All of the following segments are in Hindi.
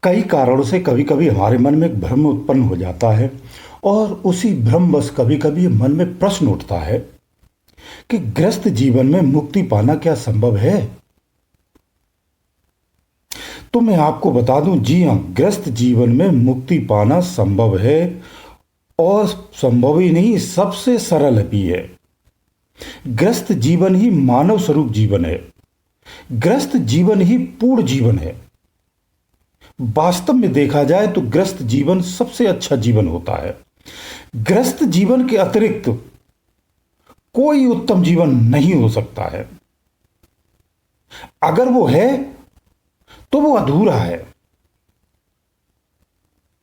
कई कारणों से कभी कभी हमारे मन में एक भ्रम उत्पन्न हो जाता है और उसी भ्रमवश कभी कभी मन में प्रश्न उठता है कि ग्रस्त जीवन में मुक्ति पाना क्या संभव है। तो मैं आपको बता दूं, जी हाँ, ग्रस्त जीवन में मुक्ति पाना संभव है और संभव ही नहीं, सबसे सरल भी है। ग्रस्त जीवन ही मानव स्वरूप जीवन है। ग्रस्त जीवन ही पूर्ण जीवन है। वास्तव में देखा जाए तो ग्रस्त जीवन सबसे अच्छा जीवन होता है। ग्रस्त जीवन के अतिरिक्त कोई उत्तम जीवन नहीं हो सकता है। अगर वो है तो वो अधूरा है,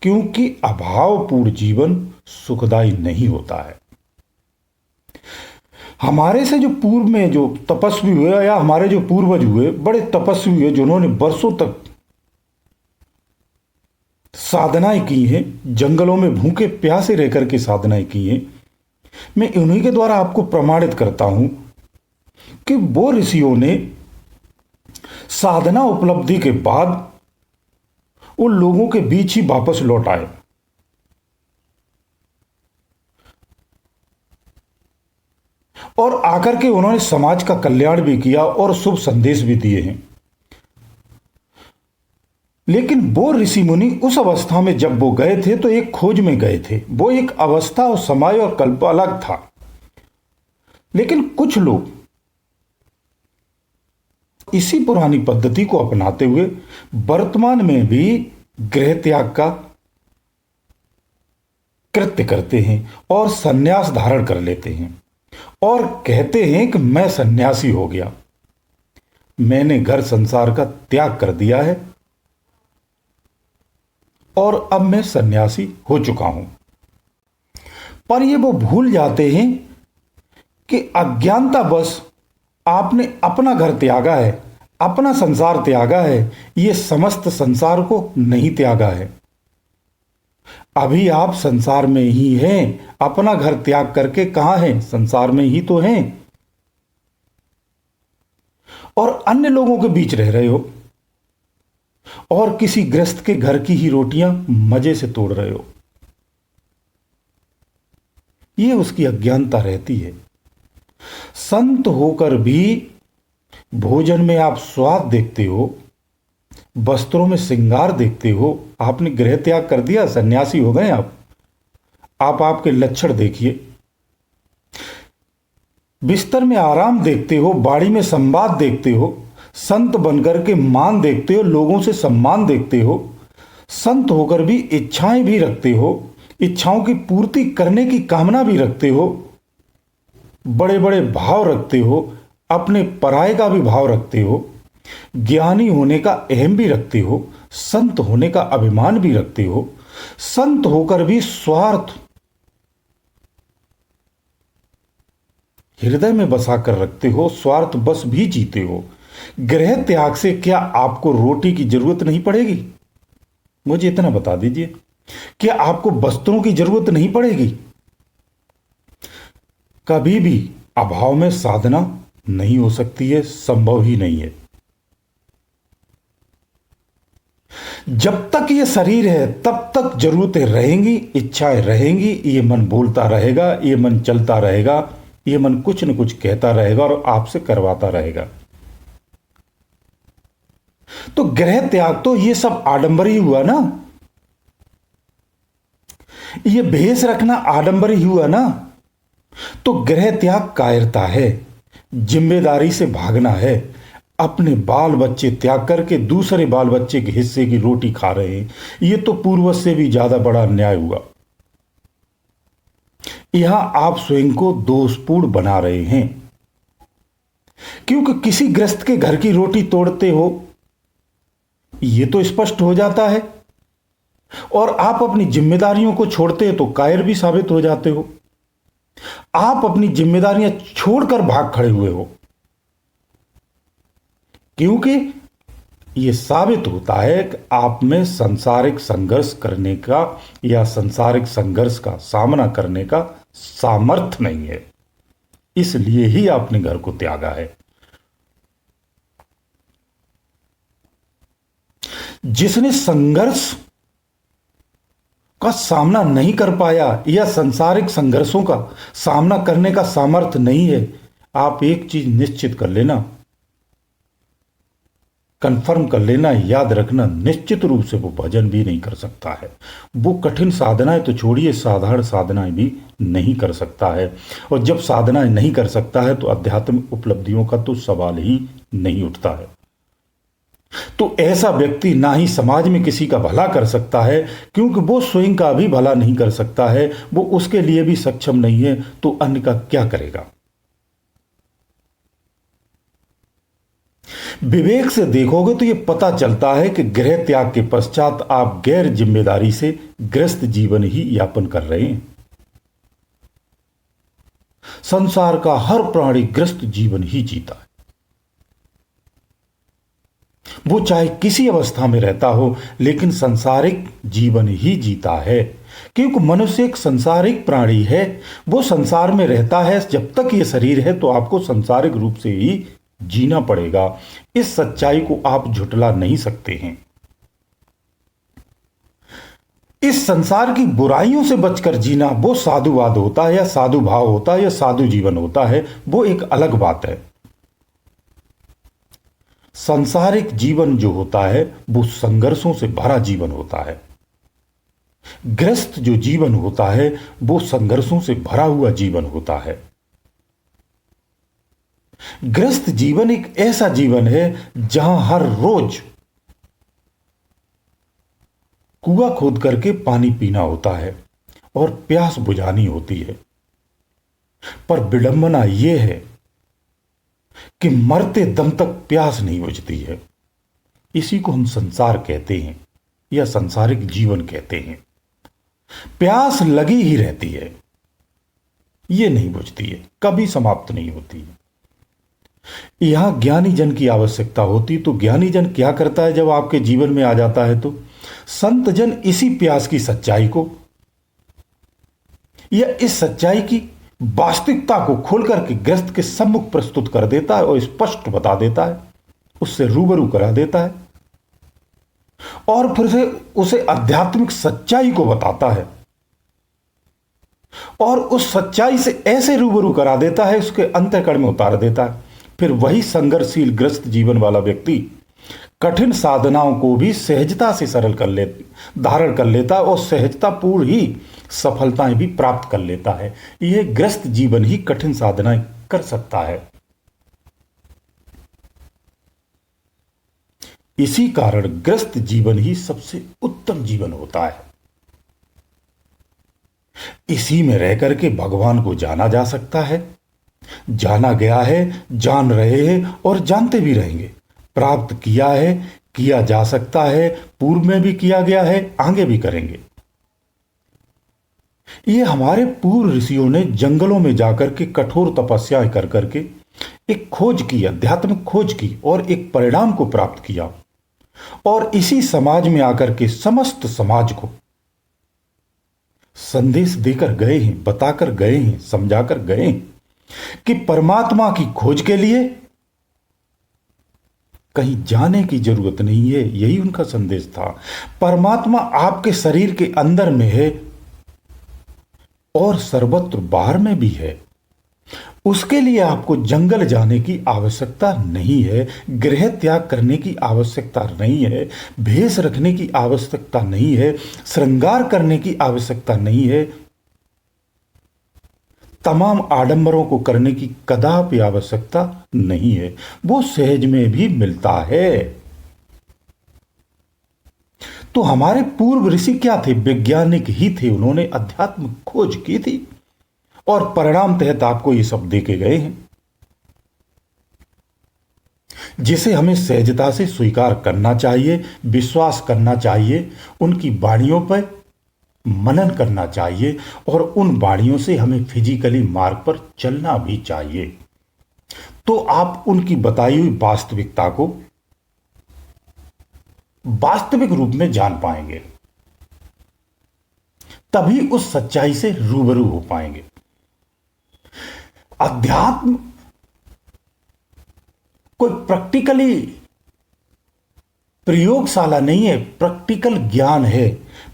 क्योंकि अभावपूर्ण जीवन सुखदायी नहीं होता है। हमारे से जो पूर्व में जो तपस्वी हुए या हमारे जो पूर्वज हुए, बड़े तपस्वी हुए जिन्होंने वर्षों तक साधनाएं की हैं, जंगलों में भूखे प्यासे रहकर के साधनाएं की हैं, मैं उन्हीं के द्वारा आपको प्रमाणित करता हूं कि वो ऋषियों ने साधना उपलब्धि के बाद उन लोगों के बीच ही वापस लौट आए और आकर के उन्होंने समाज का कल्याण भी किया और शुभ संदेश भी दिए हैं। लेकिन वो ऋषि मुनि उस अवस्था में जब वो गए थे तो एक खोज में गए थे। वो एक अवस्था और समय और कल्प अलग था। लेकिन कुछ लोग इसी पुरानी पद्धति को अपनाते हुए वर्तमान में भी गृह त्याग का कृत्य करते हैं और संन्यास धारण कर लेते हैं और कहते हैं कि मैं सन्यासी हो गया, मैंने घर संसार का त्याग कर दिया है और अब मैं सन्यासी हो चुका हूं। पर ये वो भूल जाते हैं कि अज्ञानतावश आपने अपना घर त्यागा है, अपना संसार त्यागा है, ये समस्त संसार को नहीं त्यागा है। अभी आप संसार में ही हैं। अपना घर त्याग करके कहां हैं? संसार में ही तो हैं और अन्य लोगों के बीच रह रहे हो और किसी ग्रस्त के घर की ही रोटियां मजे से तोड़ रहे हो। ये उसकी अज्ञानता रहती है। संत होकर भी भोजन में आप स्वाद देखते हो, वस्त्रों में श्रृंगार देखते हो। आपने गृह त्याग कर दिया, सन्यासी हो गए आप आपके लक्षण देखिए। बिस्तर में आराम देखते हो, बाड़ी में संवाद देखते हो, संत बनकर के मान देखते हो, लोगों से सम्मान देखते हो, संत होकर भी इच्छाएं भी रखते हो, इच्छाओं की पूर्ति करने की कामना भी रखते हो, बड़े बड़े भाव रखते हो, अपने पराये का भी भाव रखते हो, ज्ञानी होने का अहम भी रखते हो, संत होने का अभिमान भी रखते हो, संत होकर भी स्वार्थ हृदय में बसा कर रखते हो, स्वार्थ बस भी जीते हो। गृह त्याग से क्या आपको रोटी की जरूरत नहीं पड़ेगी? मुझे इतना बता दीजिए, क्या आपको वस्त्रों की जरूरत नहीं पड़ेगी? कभी भी अभाव में साधना नहीं हो सकती है, संभव ही नहीं है। जब तक ये शरीर है तब तक जरूरतें रहेंगी, इच्छाएं रहेंगी, ये मन बोलता रहेगा, ये मन चलता रहेगा, ये मन कुछ न कुछ कहता रहेगा और आपसे करवाता रहेगा। तो गृह त्याग तो ये सब आडंबर ही हुआ ना, ये भेष रखना आडंबर ही हुआ ना। तो गृह त्याग कायरता है, जिम्मेदारी से भागना है। अपने बाल बच्चे त्याग करके दूसरे बाल बच्चे के हिस्से की रोटी खा रहे हैं, ये तो पूर्वज से भी ज्यादा बड़ा अन्याय हुआ। यहां आप स्वयं को दोषपूर्ण बना रहे हैं, क्योंकि किसी ग्रस्त के घर की रोटी तोड़ते हो, ये तो स्पष्ट हो जाता है, और आप अपनी जिम्मेदारियों को छोड़ते हो तो कायर भी साबित हो जाते हो। आप अपनी जिम्मेदारियां छोड़कर भाग खड़े हुए हो, क्योंकि यह साबित होता है कि आप में सांसारिक संघर्ष करने का या सांसारिक संघर्ष का सामना करने का सामर्थ्य नहीं है। इसलिए ही आपने घर को त्यागा है। जिसने संघर्ष का सामना नहीं कर पाया या सांसारिक संघर्षों का सामना करने का सामर्थ्य नहीं है, आप एक चीज निश्चित कर लेना, कंफर्म कर लेना, याद रखना, निश्चित रूप से वो भजन भी नहीं कर सकता है। वो कठिन साधनाएं तो छोड़िए, साधारण साधनाएं भी नहीं कर सकता है। और जब साधनाएं नहीं कर सकता है तो आध्यात्मिक उपलब्धियों का तो सवाल ही नहीं उठता है। तो ऐसा व्यक्ति ना ही समाज में किसी का भला कर सकता है, क्योंकि वो स्वयं का भी भला नहीं कर सकता है, वो उसके लिए भी सक्षम नहीं है, तो अन्य का क्या करेगा। विवेक से देखोगे तो यह पता चलता है कि गृह त्याग के पश्चात आप गैर जिम्मेदारी से ग्रस्त जीवन ही यापन कर रहे हैं। संसार का हर प्राणी ग्रस्त जीवन ही जीता है, वो चाहे किसी अवस्था में रहता हो, लेकिन सांसारिक जीवन ही जीता है। क्योंकि मनुष्य एक सांसारिक प्राणी है, वो संसार में रहता है। जब तक ये शरीर है तो आपको सांसारिक रूप से ही जीना पड़ेगा। इस सच्चाई को आप झुटला नहीं सकते हैं। इस संसार की बुराइयों से बचकर जीना वो साधुवाद होता है, या साधु भाव होता है, या साधु जीवन होता है, वो एक अलग बात है। सांसारिक जीवन जो होता है वो संघर्षों से भरा जीवन होता है। ग्रस्त जो जीवन होता है वो संघर्षों से भरा हुआ जीवन होता है। ग्रस्त जीवन एक ऐसा जीवन है जहां हर रोज कुआं खोद करके पानी पीना होता है और प्यास बुझानी होती है। पर विडंबना यह है कि मरते दम तक प्यास नहीं बुझती है। इसी को हम संसार कहते हैं या सांसारिक जीवन कहते हैं। प्यास लगी ही रहती है, यह नहीं बुझती है, कभी समाप्त नहीं होती है। यहां ज्ञानी जन की आवश्यकता होती, तो ज्ञानी जन क्या करता है जब आपके जीवन में आ जाता है? तो संत जन इसी प्यास की सच्चाई को या इस सच्चाई की वास्तविकता को खोल करके ग्रस्त के सम्मुख प्रस्तुत कर देता है और स्पष्ट बता देता है, उससे रूबरू करा देता है और फिर से उसे आध्यात्मिक सच्चाई को बताता है और उस सच्चाई से ऐसे रूबरू करा देता है, उसके अंतःकरण में उतार देता है। फिर वही संघर्षशील ग्रस्त जीवन वाला व्यक्ति कठिन साधनाओं को भी सहजता से सरल कर ले धारण कर लेता है और सहजतापूर्ण ही सफलताएं भी प्राप्त कर लेता है। यह ग्रस्त जीवन ही कठिन साधनाएं कर सकता है। इसी कारण ग्रस्त जीवन ही सबसे उत्तम जीवन होता है। इसी में रह करके भगवान को जाना जा सकता है, जाना गया है, जान रहे हैं और जानते भी रहेंगे। प्राप्त किया है, किया जा सकता है, पूर्व में भी किया गया है, आगे भी करेंगे। ये हमारे पूर्व ऋषियों ने जंगलों में जाकर के कठोर तपस्याएं कर करके एक खोज की, आध्यात्मिक खोज की और एक परिणाम को प्राप्त किया और इसी समाज में आकर के समस्त समाज को संदेश देकर गए हैं, बताकर गए हैं, समझाकर गए हैं कि परमात्मा की खोज के लिए कहीं जाने की जरूरत नहीं है। यही उनका संदेश था। परमात्मा आपके शरीर के अंदर में है और सर्वत्र बाहर में भी है। उसके लिए आपको जंगल जाने की आवश्यकता नहीं है, गृह त्याग करने की आवश्यकता नहीं है, भेष रखने की आवश्यकता नहीं है, श्रृंगार करने की आवश्यकता नहीं है, तमाम आडंबरों को करने की कदापि आवश्यकता नहीं है। वो सहज में भी मिलता है। तो हमारे पूर्व ऋषि क्या थे? वैज्ञानिक ही थे। उन्होंने अध्यात्म खोज की थी और परिणाम तहत आपको ये सब देके गए हैं, जिसे हमें सहजता से स्वीकार करना चाहिए, विश्वास करना चाहिए, उनकी वाणियों पर मनन करना चाहिए और उन वाणियों से हमें फिजिकली मार्ग पर चलना भी चाहिए। तो आप उनकी बताई हुई वास्तविकता को वास्तविक रूप में जान पाएंगे, तभी उस सच्चाई से रूबरू हो पाएंगे। अध्यात्म कोई प्रैक्टिकली प्रयोगशाला नहीं है, प्रैक्टिकल ज्ञान है।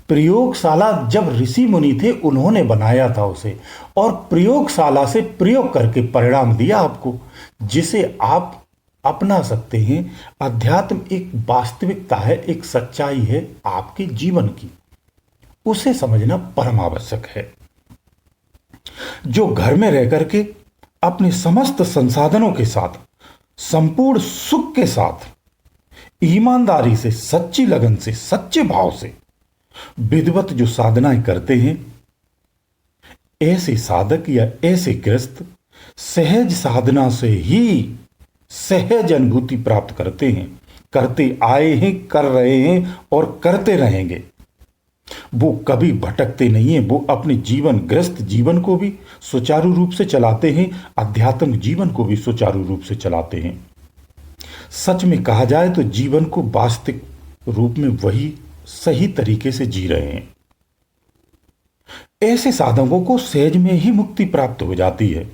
प्रयोगशाला जब ऋषि मुनि थे उन्होंने बनाया था उसे, और प्रयोगशाला से प्रयोग करके परिणाम दिया आपको, जिसे आप अपना सकते हैं। अध्यात्म एक वास्तविकता है, एक सच्चाई है आपके जीवन की, उसे समझना परम आवश्यक है। जो घर में रह करके अपने समस्त संसाधनों के साथ, संपूर्ण सुख के साथ, ईमानदारी से, सच्ची लगन से, सच्चे भाव से विधिवत जो साधनाएं करते हैं, ऐसे साधक या ऐसे गृहस्थ सहज साधना से ही सहज अनुभूति प्राप्त करते हैं, करते आए हैं, कर रहे हैं और करते रहेंगे। वो कभी भटकते नहीं हैं। वो अपने जीवन, गृहस्थ जीवन को भी सुचारू रूप से चलाते हैं, आध्यात्मिक जीवन को भी सुचारू रूप से चलाते हैं। सच में कहा जाए तो जीवन को वास्तविक रूप में वही सही तरीके से जी रहे हैं। ऐसे साधकों को सहज में ही मुक्ति प्राप्त हो जाती है।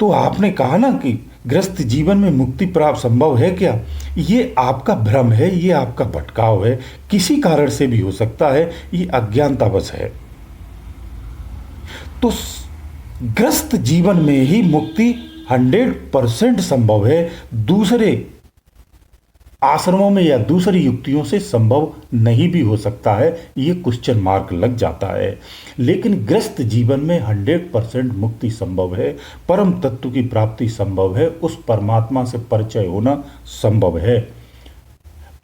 तो आपने कहा ना कि गृहस्थ जीवन में मुक्ति प्राप्त संभव है क्या? ये आपका भ्रम है, ये आपका भटकाव है, किसी कारण से भी हो सकता है, ये अज्ञानतावश है। तो गृहस्थ जीवन में ही मुक्ति 100% संभव है, दूसरे आश्रमों में या दूसरी युक्तियों से संभव नहीं भी हो सकता है, ये क्वेश्चन मार्क लग जाता है। लेकिन गृहस्थ जीवन में 100% मुक्ति संभव है, परम तत्व की प्राप्ति संभव है, उस परमात्मा से परिचय होना संभव है,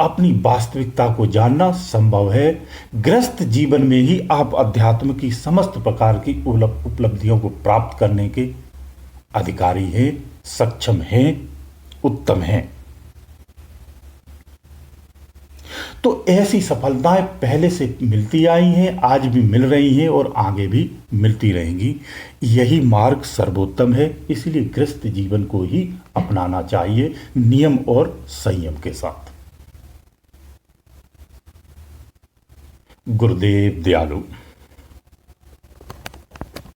अपनी वास्तविकता को जानना संभव है। गृहस्थ जीवन में ही आप अध्यात्म की समस्त प्रकार की उपलब्धियों को प्राप्त करने के अधिकारी हैं, सक्षम हैं, उत्तम हैं। तो ऐसी सफलताएं पहले से मिलती आई हैं, आज भी मिल रही हैं और आगे भी मिलती रहेंगी। यही मार्ग सर्वोत्तम है, इसलिए गृहस्थ जीवन को ही अपनाना चाहिए, नियम और संयम के साथ। गुरुदेव दयालु।